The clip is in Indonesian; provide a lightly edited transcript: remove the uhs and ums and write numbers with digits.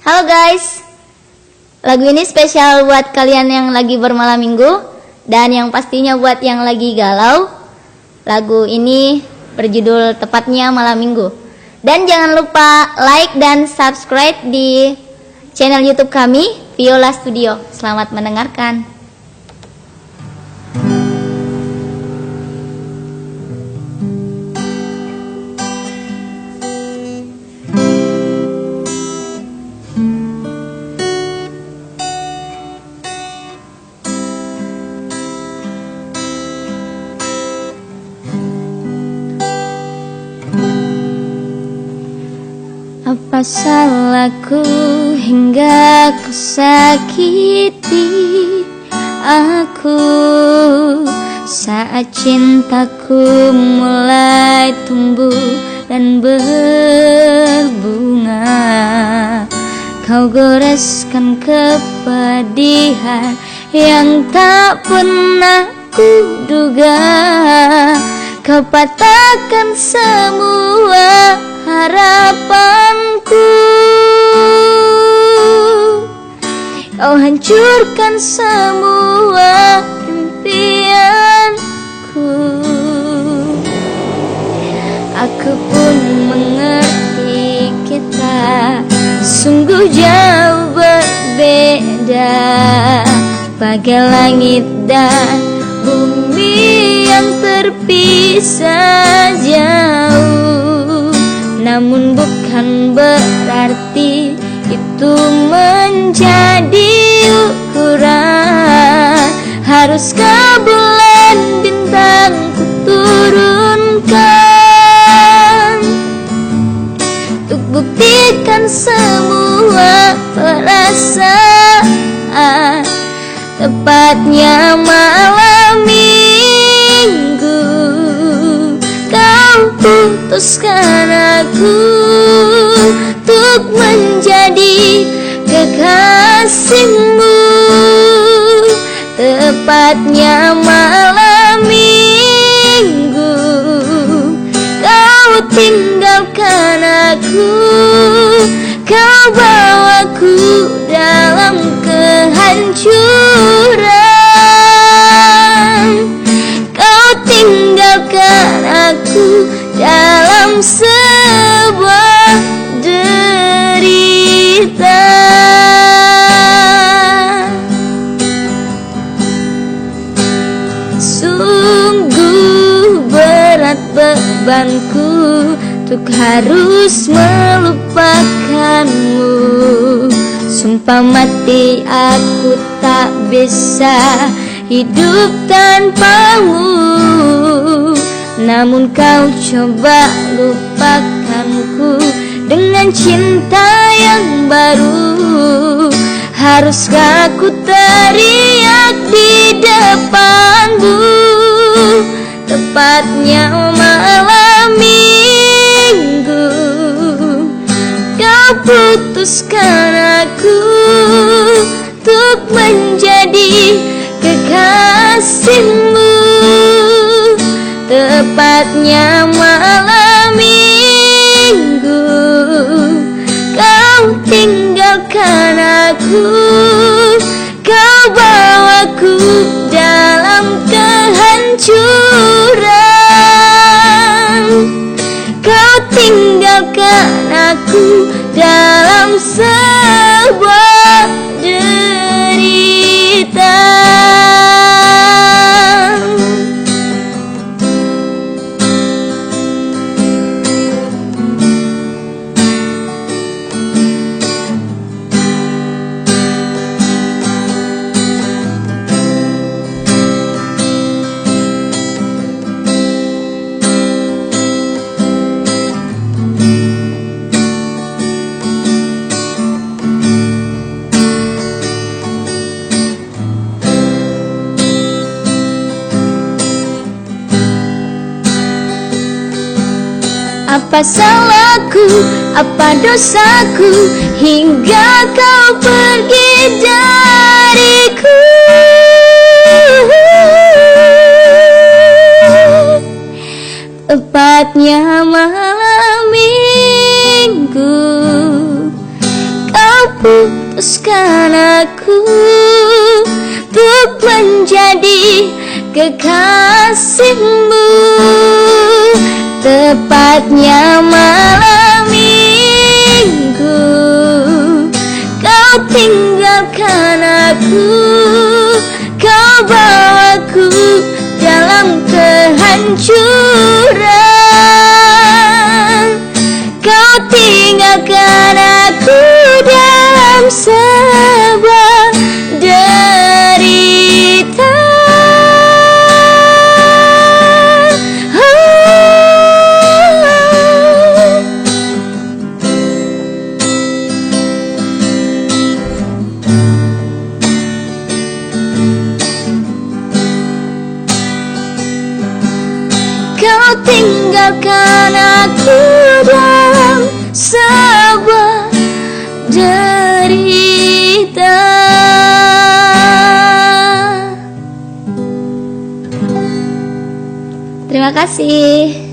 Halo guys, lagu ini spesial buat kalian yang lagi bermalam minggu dan yang pastinya buat yang lagi galau. Lagu ini berjudul tepatnya Malam Minggu. Dan jangan lupa like dan subscribe di channel YouTube kami, Viola Studio. Selamat mendengarkan. Apa salahku hingga kau sakiti aku saat cintaku mulai tumbuh dan berbunga. Kau goreskan kepedihan yang tak pernah kuduga. Kau patahkan semua harapanku. Kau hancurkan semua impianku. Aku pun mengerti kita sungguh jauh berbeda, bagai langit dan bumi yang terpisah jauh. Namun bukan berarti itu menjadi ukuran. Haruskah bulan bintang ku turunkan untuk buktikan semua perasaan. Tepatnya malam minggu kau putuskan aku untuk menjadi kekasihmu. Tepatnya malam minggu kau tinggalkan aku. Kau bawaku dalam kehancuran. Kau tinggalkan aku dalam sebuah derita. Sungguh berat bebanku untuk harus melupakanmu. Sumpah mati aku tak bisa hidup tanpamu. Namun kau coba lupakanku dengan cinta yang baru. Haruskah aku teriak di depanmu? Tepatnya malam minggu kau putuskan aku untuk menjadi kekasihmu. Tepatnya malam minggu kau tinggalkan aku. Kau bawaku dalam kehancuran. Kau tinggalkan aku dalam sebuah derita. Apa salahku, apa dosaku hingga kau pergi dariku? Tepatnya malam minggu kau putuskan aku untuk menjadi kekasihmu. Tepatnya malam minggu kau tinggalkan aku, kau bawaku dalam kehancuran. Kau tinggalkan aku dalam sebuah derita. Kau tinggalkan aku dalam sebuah derita. Terima kasih.